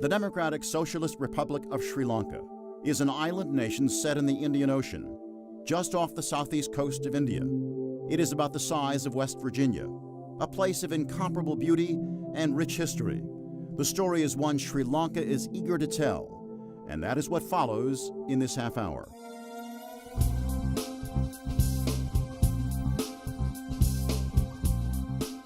The Democratic Socialist Republic of Sri Lanka is an island nation set in the Indian Ocean, just off the southeast coast of India. It is about the size of West Virginia, a place of incomparable beauty and rich history. The story is one Sri Lanka is eager to tell, and that is what follows in this half hour.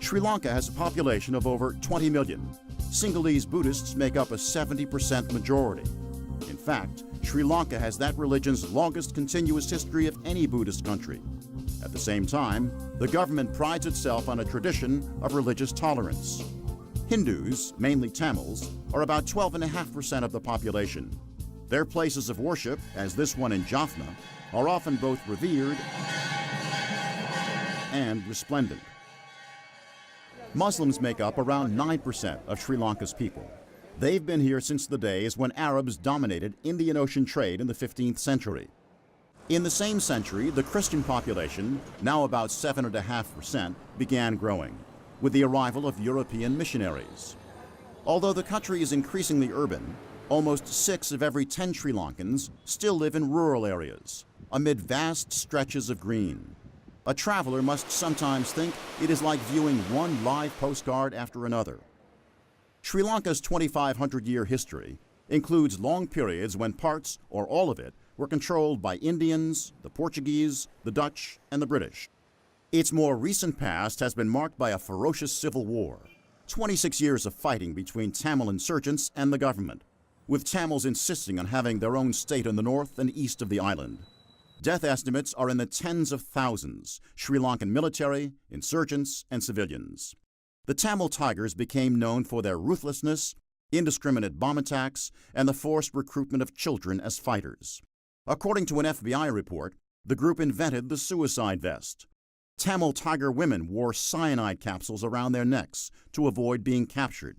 Sri Lanka has a population of over 20 million. Sinhalese Buddhists make up a 70% majority. In fact, Sri Lanka has that religion's longest continuous history of any Buddhist country. At the same time, the government prides itself on a tradition of religious tolerance. Hindus, mainly Tamils, are about 12.5% of the population. Their places of worship, as this one in Jaffna, are often both revered and resplendent. Muslims make up around 9% of Sri Lanka's people. They've been here since the days when Arabs dominated Indian Ocean trade in the 15th century. In the same century, the Christian population, now about 7.5%, began growing, with the arrival of European missionaries. Although the country is increasingly urban, almost 6 of every 10 Sri Lankans still live in rural areas, amid vast stretches of green. A traveler must sometimes think it is like viewing one live postcard after another. Sri Lanka's 2,500-year history includes long periods when parts, or all of it, were controlled by Indians, the Portuguese, the Dutch, and the British. Its more recent past has been marked by a ferocious civil war, 26 years of fighting between Tamil insurgents and the government, with Tamils insisting on having their own state in the north and east of the island. Death estimates are in the tens of thousands, Sri Lankan military, insurgents, and civilians. The Tamil Tigers became known for their ruthlessness, indiscriminate bomb attacks, and the forced recruitment of children as fighters. According to an FBI report, the group invented the suicide vest. Tamil Tiger women wore cyanide capsules around their necks to avoid being captured.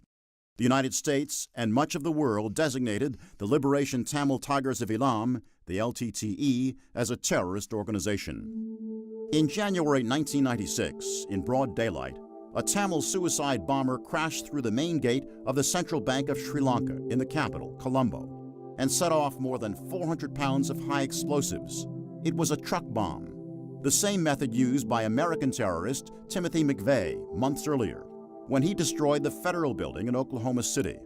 The United States and much of the world designated the Liberation Tamil Tigers of Elam, the LTTE, as a terrorist organization. In January 1996, in broad daylight, a Tamil suicide bomber crashed through the main gate of the Central Bank of Sri Lanka in the capital, Colombo, and set off more than 400 pounds of high explosives. It was a truck bomb, the same method used by American terrorist Timothy McVeigh months earlier, when he destroyed the federal building in Oklahoma City.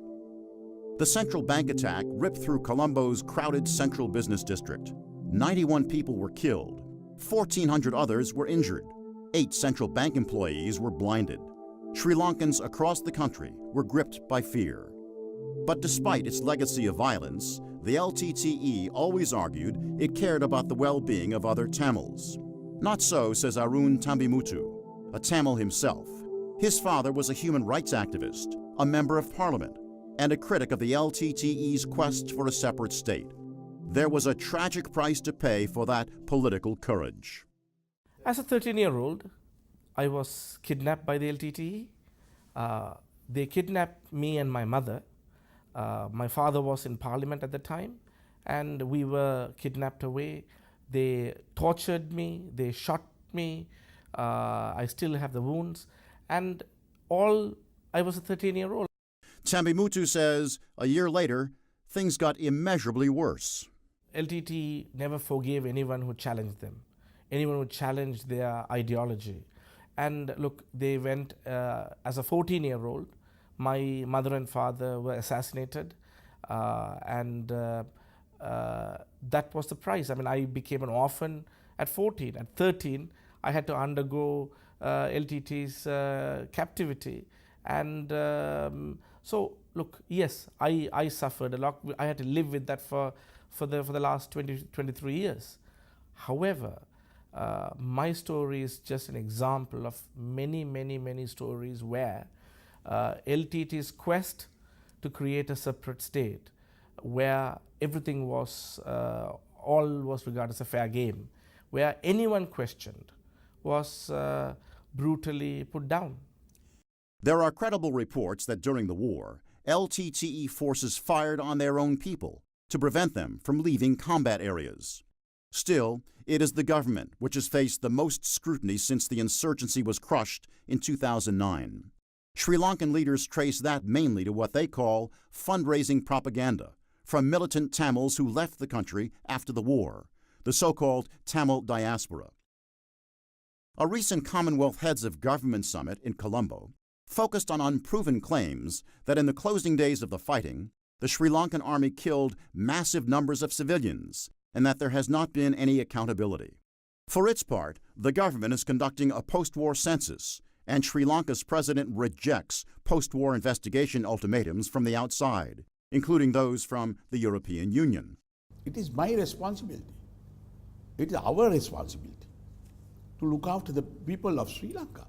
The central bank attack ripped through Colombo's crowded central business district. 91 people were killed. 1,400 others were injured. 8 central bank employees were blinded. Sri Lankans across the country were gripped by fear. But despite its legacy of violence, the LTTE always argued it cared about the well-being of other Tamils. Not so, says Arun Tambimutu, a Tamil himself. His father was a human rights activist, a member of parliament, and a critic of the LTTE's quest for a separate state. There was a tragic price to pay for that political courage. As a 13-year-old, I was kidnapped by the LTTE. They kidnapped me and my mother. My father was in parliament at the time, and we were kidnapped away. They tortured me, they shot me. I still have the wounds. And I was a 13-year-old. Tambimutu says a year later, things got immeasurably worse. LTT never forgave anyone who challenged them, anyone who challenged their ideology. And look, they went, as a 14-year-old, my mother and father were assassinated, and that was the price. I mean, I became an orphan at 14. At 13, I had to undergo LTT's captivity. And so, look, yes, I suffered a lot. I had to live with that for the last 23 years. However, my story is just an example of many stories where LTT's quest to create a separate state, where everything was, all was regarded as a fair game, where anyone questioned was brutally put down. There are credible reports that during the war, LTTE forces fired on their own people to prevent them from leaving combat areas. Still, it is the government which has faced the most scrutiny since the insurgency was crushed in 2009. Sri Lankan leaders trace that mainly to what they call fundraising propaganda from militant Tamils who left the country after the war, the so-called Tamil diaspora. A recent Commonwealth Heads of Government summit in Colombo focused on unproven claims that in the closing days of the fighting, the Sri Lankan army killed massive numbers of civilians and that there has not been any accountability. For its part, the government is conducting a post-war census, and Sri Lanka's president rejects post-war investigation ultimatums from the outside, including those from the European Union. It is my responsibility. It is our responsibility to look after the people of Sri Lanka.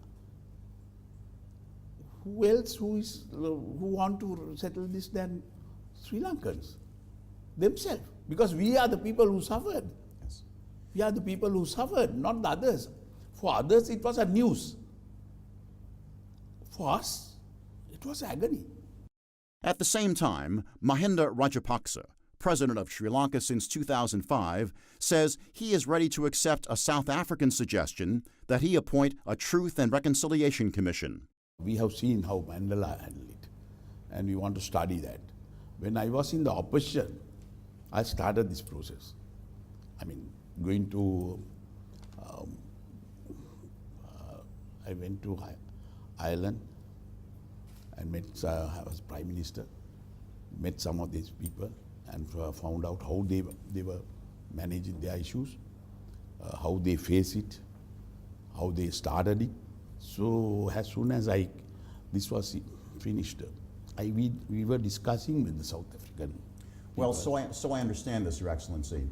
Who else who want to settle this than Sri Lankans themselves? Because we are the people who suffered. Yes. We are the people who suffered, not the others. For others, it was a news. For us, it was agony. At the same time, Mahinda Rajapaksa, president of Sri Lanka since 2005, says he is ready to accept a South African suggestion that he appoint a Truth and Reconciliation Commission. We have seen how Mandela handled it, and we want to study that. When I was in the opposition, I started this process. I mean, going to, I went to Ireland and met, I was Prime Minister, met some of these people and found out how they were managing their issues, how they face it, how they started it. So as soon as this was finished, we were discussing with the South African people. Well, so I understand this, Your Excellency.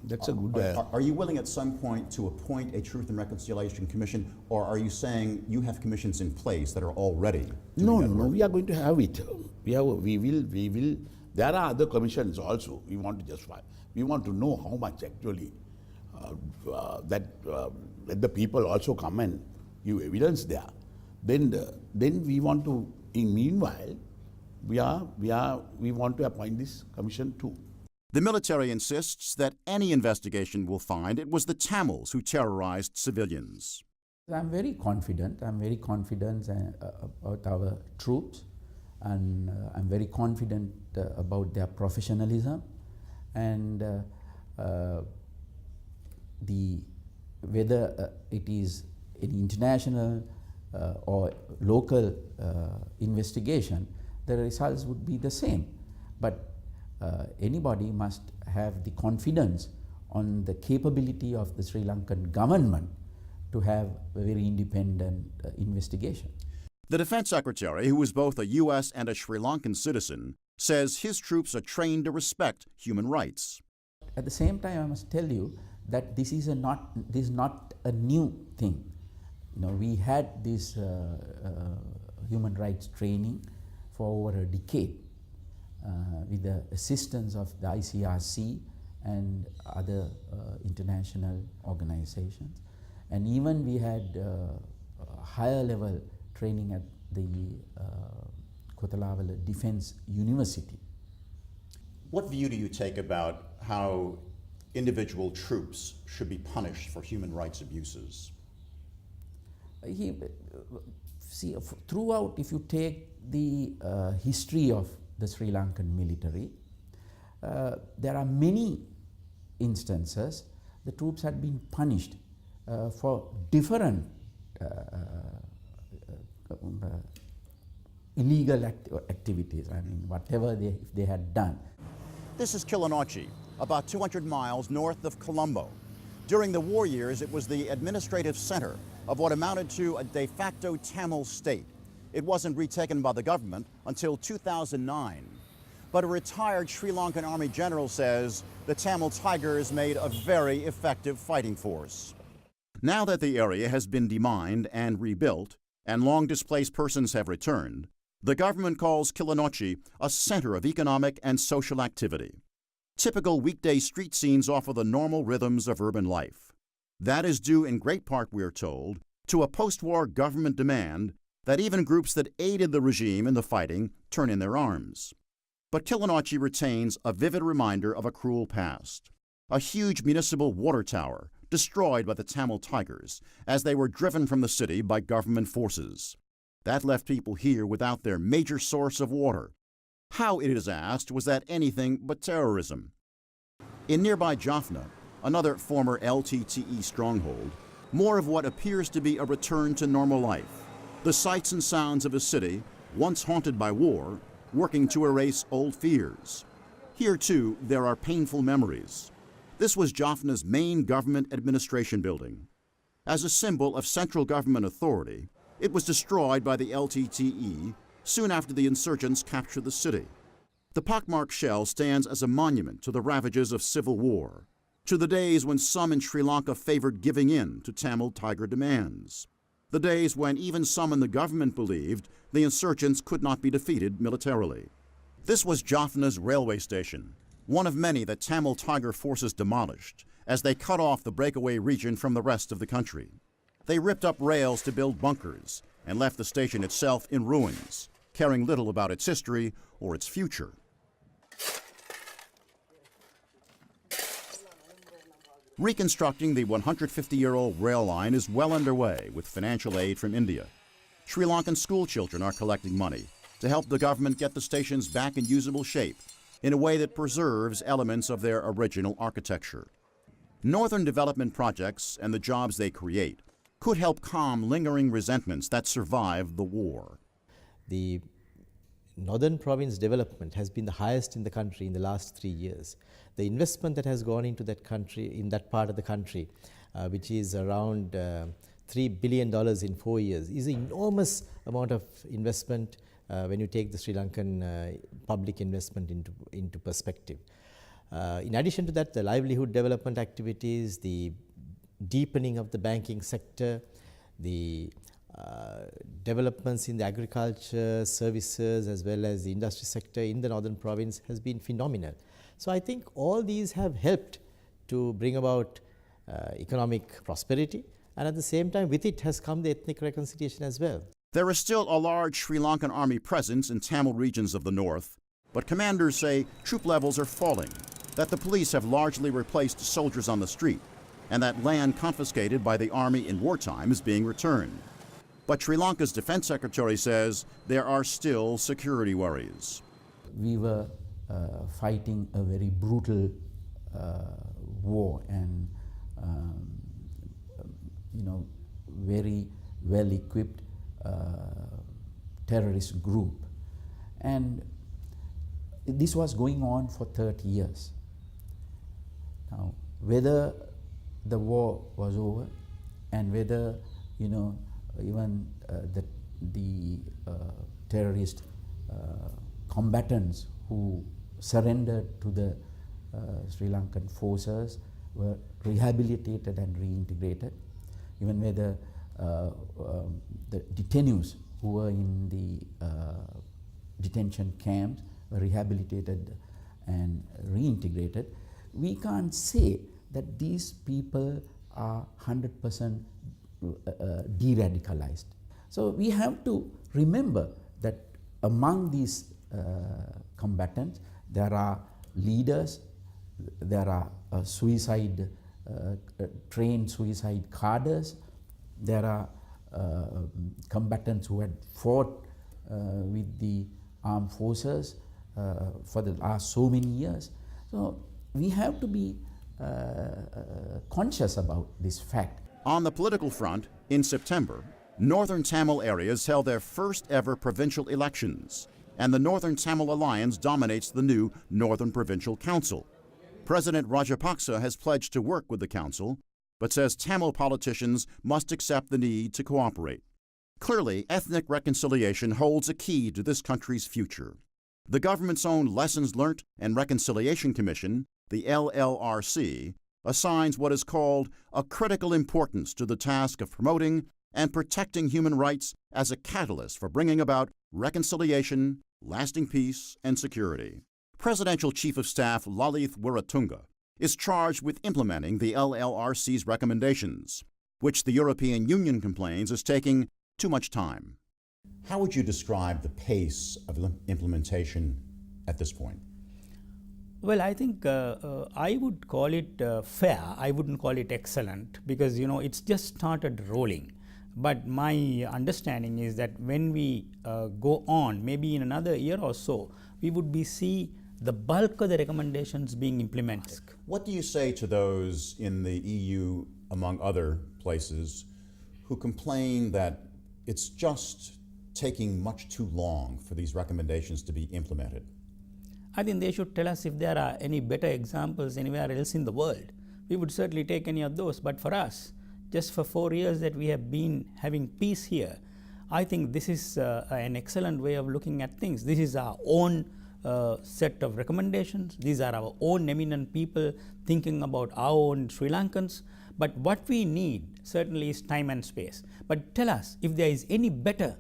That's a good... Are you willing at some point to appoint a Truth and Reconciliation Commission, or are you saying you have commissions in place that are all ready? No, we are going to have it. We will. There are other commissions also. We want to justify. We want to know how much actually let the people also come and give evidence there. Then we want to. In meanwhile, we want to appoint this commission too. The military insists that any investigation will find it was the Tamils who terrorized civilians. I'm very confident. I'm very confident about our troops, and I'm very confident about their professionalism, and whether it is an international or local investigation, the results would be the same. But anybody must have the confidence on the capability of the Sri Lankan government to have a very independent investigation. The Defense Secretary, who is both a U.S. and a Sri Lankan citizen, says his troops are trained to respect human rights. At the same time, I must tell you that this is not a new thing. You know, we had this human rights training for over a decade with the assistance of the ICRC and other international organizations. And even we had higher level training at the Kotalavala Defense University. What view do you take about how individual troops should be punished for human rights abuses? Throughout, if you take the history of the Sri Lankan military, there are many instances the troops had been punished for different illegal activities. I mean, whatever they had done. This is Kilinochchi, about 200 miles north of Colombo. During the war years, it was the administrative center of what amounted to a de facto Tamil state. It wasn't retaken by the government until 2009. But a retired Sri Lankan Army general says the Tamil Tigers made a very effective fighting force. Now that the area has been demined and rebuilt, and long displaced persons have returned, the government calls Kilinochchi a center of economic and social activity. Typical weekday street scenes offer the normal rhythms of urban life. That is due in great part, we're told, to a post-war government demand that even groups that aided the regime in the fighting turn in their arms. But Kilinochchi retains a vivid reminder of a cruel past. A huge municipal water tower destroyed by the Tamil Tigers as they were driven from the city by government forces. That left people here without their major source of water. How, it is asked, was that anything but terrorism? In nearby Jaffna, another former LTTE stronghold, more of what appears to be a return to normal life. The sights and sounds of a city, once haunted by war, working to erase old fears. Here, too, there are painful memories. This was Jaffna's main government administration building. As a symbol of central government authority, it was destroyed by the LTTE soon after the insurgents captured the city. The pockmarked shell stands as a monument to the ravages of civil war, to the days when some in Sri Lanka favored giving in to Tamil Tiger demands, the days when even some in the government believed the insurgents could not be defeated militarily. This was Jaffna's railway station, one of many that Tamil Tiger forces demolished as they cut off the breakaway region from the rest of the country. They ripped up rails to build bunkers and left the station itself in ruins, caring little about its history or its future. Reconstructing the 150-year-old rail line is well underway with financial aid from India. Sri Lankan school children are collecting money to help the government get the stations back in usable shape in a way that preserves elements of their original architecture. Northern development projects and the jobs they create could help calm lingering resentments that survived the war. The Northern Province development has been the highest in the country in the last 3 years. The investment that has gone into that country, in that part of the country, which is around $3 billion in 4 years, is an enormous amount of investment when you take the Sri Lankan public investment into perspective. In addition to that, the livelihood development activities, the deepening of the banking sector, the developments in the agriculture, services, as well as the industry sector in the Northern Province has been phenomenal. So I think all these have helped to bring about economic prosperity, and at the same time with it has come the ethnic reconciliation as well. There is still a large Sri Lankan army presence in Tamil regions of the north, but commanders say troop levels are falling, that the police have largely replaced soldiers on the street, and that land confiscated by the army in wartime is being returned. But Sri Lanka's defense secretary says there are still security worries. We were fighting a very brutal war and very well equipped terrorist group, and this was going on for 30 years. Now, whether the war was over and whether even the terrorist combatants who surrendered to the Sri Lankan forces were rehabilitated and reintegrated, even whether the detainees who were in the detention camps were rehabilitated and reintegrated, we can't say that these people are 100% de-radicalized. So we have to remember that among these combatants, there are leaders, there are trained suicide cadres, there are combatants who had fought with the armed forces for the last so many years. So we have to be conscious about this fact. On the political front, in September, Northern Tamil areas held their first ever provincial elections, and the Northern Tamil Alliance dominates the new Northern Provincial Council. President Rajapaksa has pledged to work with the council, but says Tamil politicians must accept the need to cooperate. Clearly, ethnic reconciliation holds a key to this country's future. The government's own Lessons Learnt and Reconciliation Commission, the LLRC, assigns what is called a critical importance to the task of promoting and protecting human rights as a catalyst for bringing about reconciliation, lasting peace, and security. Presidential Chief of Staff Lalith Wiratunga is charged with implementing the LLRC's recommendations, which the European Union complains is taking too much time. How would you describe the pace of implementation at this point? Well, I think I would call it fair. I wouldn't call it excellent because it's just started rolling. But my understanding is that when we go on, maybe in another year or so, we would see the bulk of the recommendations being implemented. What do you say to those in the EU, among other places, who complain that it's just taking much too long for these recommendations to be implemented? I think they should tell us if there are any better examples anywhere else in the world. We would certainly take any of those, but for us, just for 4 years that we have been having peace here, I think this is an excellent way of looking at things. This is our own set of recommendations. These are our own eminent people thinking about our own Sri Lankans. But what we need certainly is time and space. But tell us if there is any better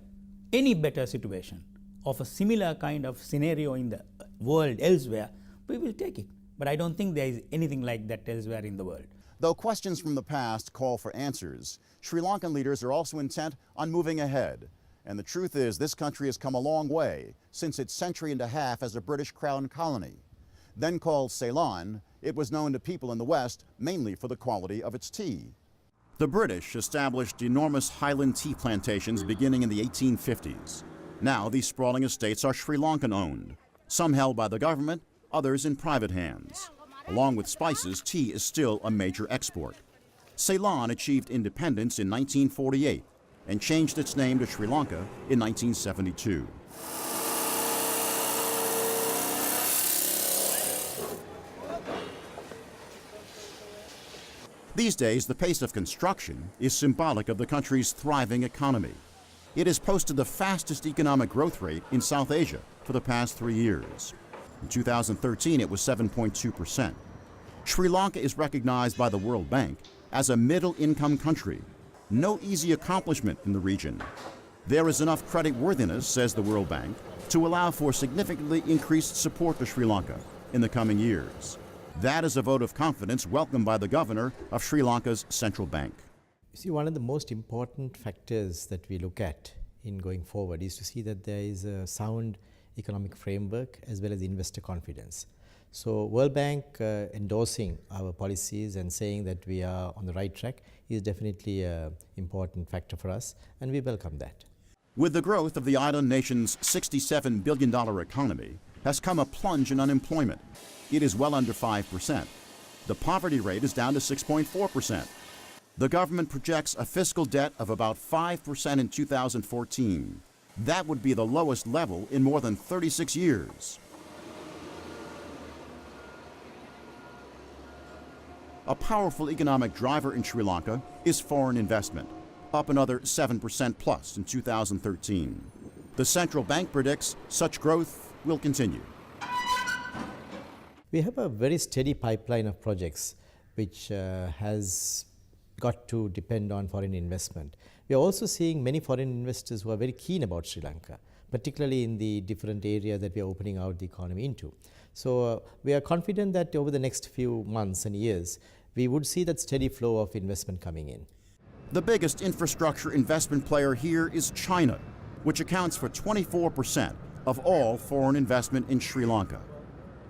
situation of a similar kind of scenario in the world elsewhere, we will take it. But I don't think there is anything like that elsewhere in the world. Though questions from the past call for answers, Sri Lankan leaders are also intent on moving ahead. And the truth is, this country has come a long way since its century and a half as a British Crown colony. Then called Ceylon, it was known to people in the West mainly for the quality of its tea. The British established enormous highland tea plantations beginning in the 1850s. Now these sprawling estates are Sri Lankan owned, some held by the government, others in private hands. Along with spices, tea is still a major export. Ceylon achieved independence in 1948 and changed its name to Sri Lanka in 1972. These days, the pace of construction is symbolic of the country's thriving economy. It has posted the fastest economic growth rate in South Asia for the past 3 years. In 2013, it was 7.2%. Sri Lanka is recognized by the World Bank as a middle-income country. No easy accomplishment in the region. There is enough creditworthiness, says the World Bank, to allow for significantly increased support to Sri Lanka in the coming years. That is a vote of confidence welcomed by the governor of Sri Lanka's central bank. You see, one of the most important factors that we look at in going forward is to see that there is a sound economic framework as well as investor confidence. So World Bank endorsing our policies and saying that we are on the right track is definitely an important factor for us, and we welcome that. With the growth of the island nation's $67 billion economy has come a plunge in unemployment. It is well under 5%. The poverty rate is down to 6.4%. The government projects a fiscal debt of about 5% in 2014. That would be the lowest level in more than 36 years. A powerful economic driver in Sri Lanka is foreign investment, up another 7% plus in 2013. The central bank predicts such growth will continue. We have a very steady pipeline of projects which has got to depend on foreign investment. We are also seeing many foreign investors who are very keen about Sri Lanka, particularly in the different areas that we are opening out the economy into. So we are confident that over the next few months and years, we would see that steady flow of investment coming in. The biggest infrastructure investment player here is China, which accounts for 24% of all foreign investment in Sri Lanka.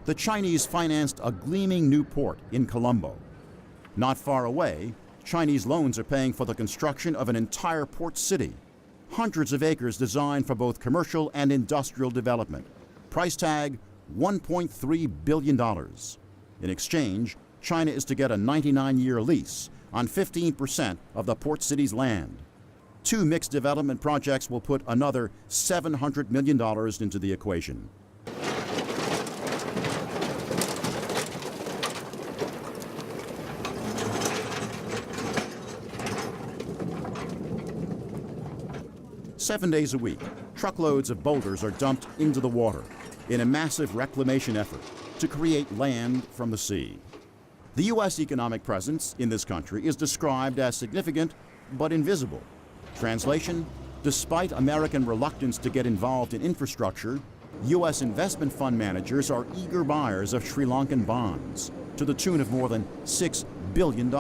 The Chinese financed a gleaming new port in Colombo. Not far away, Chinese loans are paying for the construction of an entire port city, hundreds of acres designed for both commercial and industrial development. Price tag, $1.3 billion. In exchange, China is to get a 99-year lease on 15% of the port city's land. 2 mixed development projects will put another $700 million into the equation. Seven days a week, truckloads of boulders are dumped into the water in a massive reclamation effort to create land from the sea. The U.S. economic presence in this country is described as significant but invisible. Translation: despite American reluctance to get involved in infrastructure, U.S. investment fund managers are eager buyers of Sri Lankan bonds to the tune of more than $6 billion.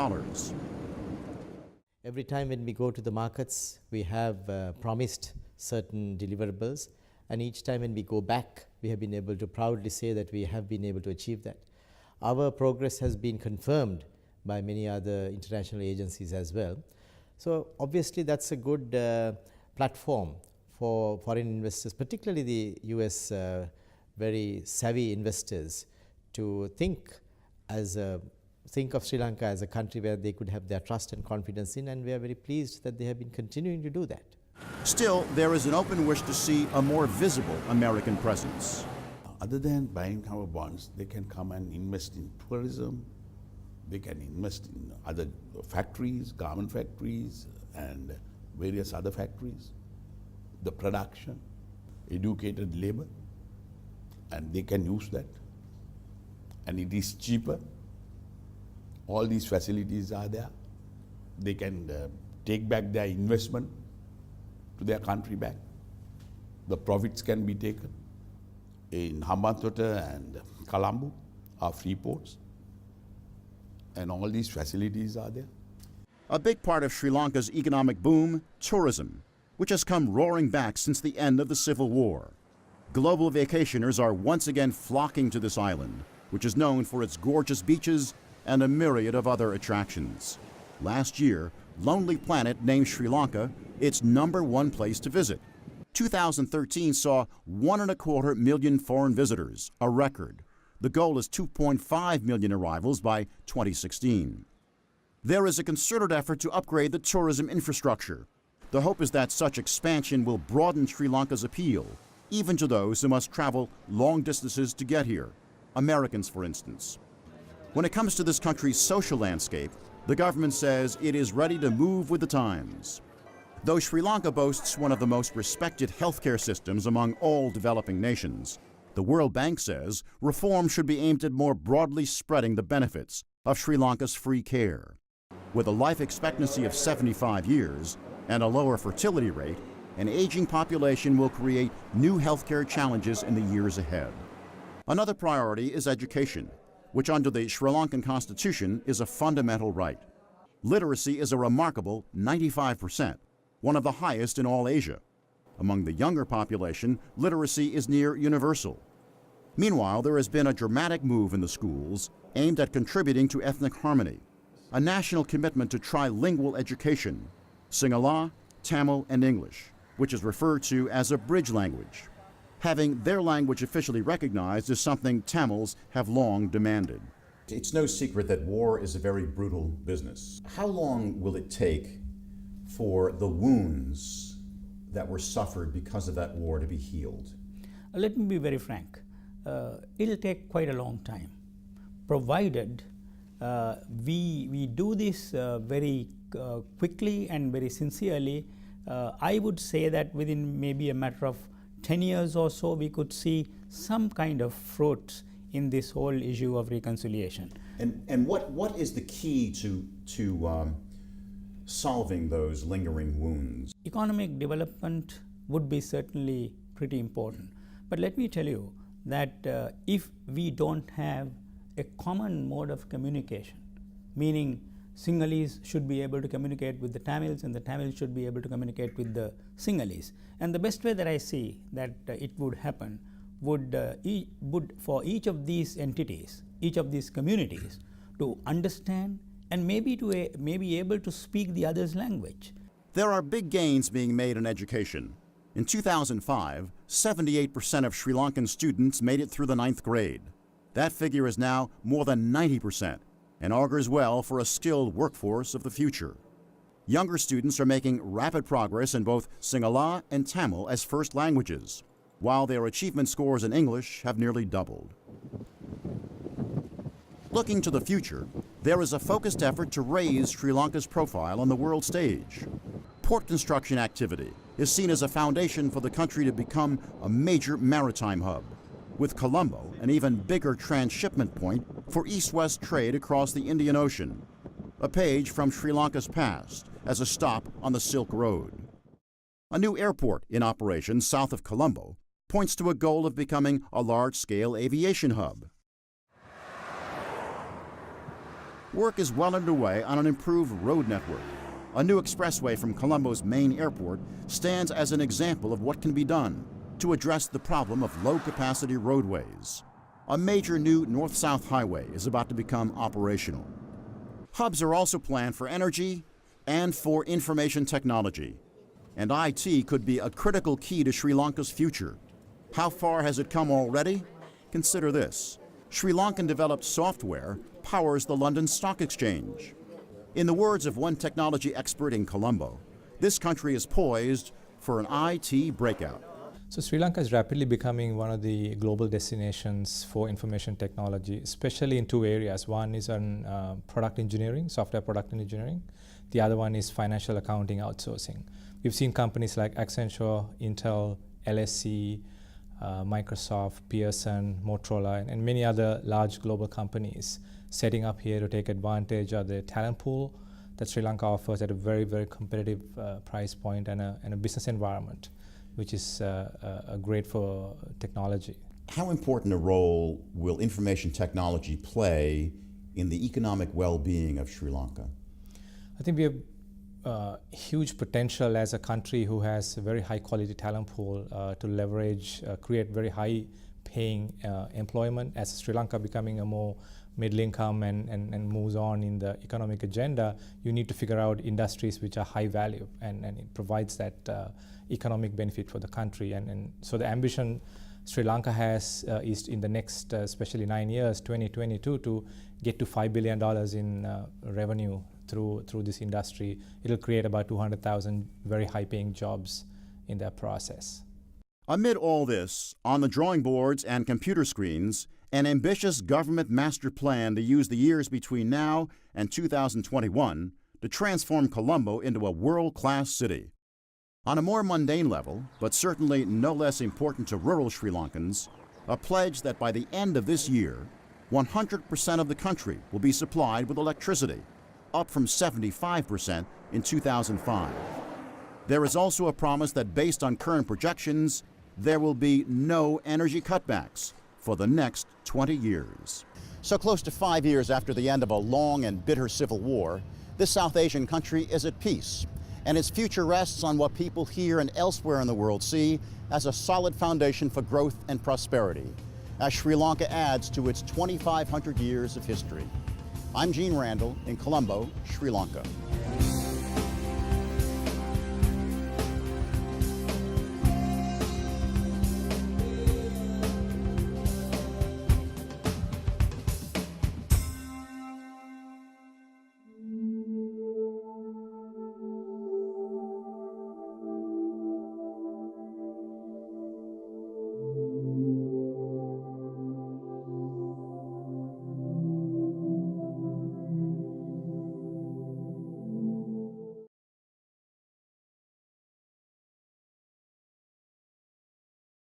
Every time when we go to the markets, we have promised certain deliverables, and each time when we go back, we have been able to proudly say that we have been able to achieve that. Our progress has been confirmed by many other international agencies as well. So obviously that's a good platform for foreign investors, particularly the US very savvy investors, to think of Sri Lanka as a country where they could have their trust and confidence in, and we are very pleased that they have been continuing to do that. Still, there is an open wish to see a more visible American presence. Other than buying our bonds, they can come and invest in tourism, they can invest in other factories, garment factories, and various other factories, the production, educated labor, and they can use that. And it is cheaper. All these facilities are there. They can take back their investment to their country back. The profits can be taken. In Hambantota and Colombo are free ports, and all these facilities are there. A big part of Sri Lanka's economic boom, tourism, which has come roaring back since the end of the Civil War. Global vacationers are once again flocking to this island, which is known for its gorgeous beaches and a myriad of other attractions. Last year, Lonely Planet named Sri Lanka its #1 place to visit. 2013 saw 1.25 million foreign visitors, a record. The goal is 2.5 million arrivals by 2016. There is a concerted effort to upgrade the tourism infrastructure. The hope is that such expansion will broaden Sri Lanka's appeal, even to those who must travel long distances to get here, Americans, for instance. When it comes to this country's social landscape, the government says it is ready to move with the times. Though Sri Lanka boasts one of the most respected healthcare systems among all developing nations, the World Bank says reform should be aimed at more broadly spreading the benefits of Sri Lanka's free care. With a life expectancy of 75 years and a lower fertility rate, an aging population will create new healthcare challenges in the years ahead. Another priority is education, which under the Sri Lankan Constitution is a fundamental right. Literacy is a remarkable 95%, one of the highest in all Asia. Among the younger population, literacy is near universal. Meanwhile, there has been a dramatic move in the schools aimed at contributing to ethnic harmony, a national commitment to trilingual education, Sinhala, Tamil, and English, which is referred to as a bridge language. Having their language officially recognized is something Tamils have long demanded. It's no secret that war is a very brutal business. How long will it take for the wounds that were suffered because of that war to be healed? Let me be very frank. It'll take quite a long time, provided we do this very quickly and very sincerely. I would say that within maybe a matter of 10 years or so, we could see some kind of fruits in this whole issue of reconciliation. And what is the key to solving those lingering wounds? Economic development would be certainly pretty important. But let me tell you that if we don't have a common mode of communication, meaning Sinhalese should be able to communicate with the Tamils and the Tamils should be able to communicate with the Sinhalese. And the best way that I see that it would happen would for each of these entities, each of these communities, to understand and maybe be able to speak the other's language. There are big gains being made in education. In 2005, 78% of Sri Lankan students made it through the 9th grade. That figure is now more than 90% and augurs well for a skilled workforce of the future. Younger students are making rapid progress in both Sinhala and Tamil as first languages, while their achievement scores in English have nearly doubled. Looking to the future, there is a focused effort to raise Sri Lanka's profile on the world stage. Port construction activity is seen as a foundation for the country to become a major maritime hub, with Colombo an even bigger transshipment point for east-west trade across the Indian Ocean, a page from Sri Lanka's past as a stop on the Silk Road. A new airport in operation south of Colombo points to a goal of becoming a large-scale aviation hub. Work is well underway on an improved road network. A new expressway from Colombo's main airport stands as an example of what can be done to address the problem of low-capacity roadways. A major new north-south highway is about to become operational. Hubs are also planned for energy, and for information technology. And IT could be a critical key to Sri Lanka's future. How far has it come already? Consider this. Sri Lankan developed software powers the London Stock Exchange. In the words of one technology expert in Colombo, this country is poised for an IT breakout. So Sri Lanka is rapidly becoming one of the global destinations for information technology, especially in two areas. One is on product engineering, software product engineering. The other one is financial accounting outsourcing. We've seen companies like Accenture, Intel, LSC, Microsoft, Pearson, Motorola, and many other large global companies setting up here to take advantage of the talent pool that Sri Lanka offers at a very, very competitive price point and a business environment, which is great for technology. How important a role will information technology play in the economic well-being of Sri Lanka? I think we have huge potential as a country who has a very high quality talent pool to leverage, create very high paying employment. As Sri Lanka becoming a more middle income and moves on in the economic agenda, you need to figure out industries which are high value and it provides that economic benefit for the country. And so the ambition Sri Lanka has is in the next, especially 9 years, 2022, to get to $5 billion in revenue through this industry. It'll create about 200,000 very high-paying jobs in that process. Amid all this, on the drawing boards and computer screens, an ambitious government master plan to use the years between now and 2021 to transform Colombo into a world-class city. On a more mundane level, but certainly no less important to rural Sri Lankans, a pledge that by the end of this year, 100% of the country will be supplied with electricity, up from 75% in 2005. There is also a promise that based on current projections, there will be no energy cutbacks for the next 20 years. So close to 5 years after the end of a long and bitter civil war, this South Asian country is at peace, and its future rests on what people here and elsewhere in the world see as a solid foundation for growth and prosperity, as Sri Lanka adds to its 2,500 years of history. I'm Gene Randall in Colombo, Sri Lanka.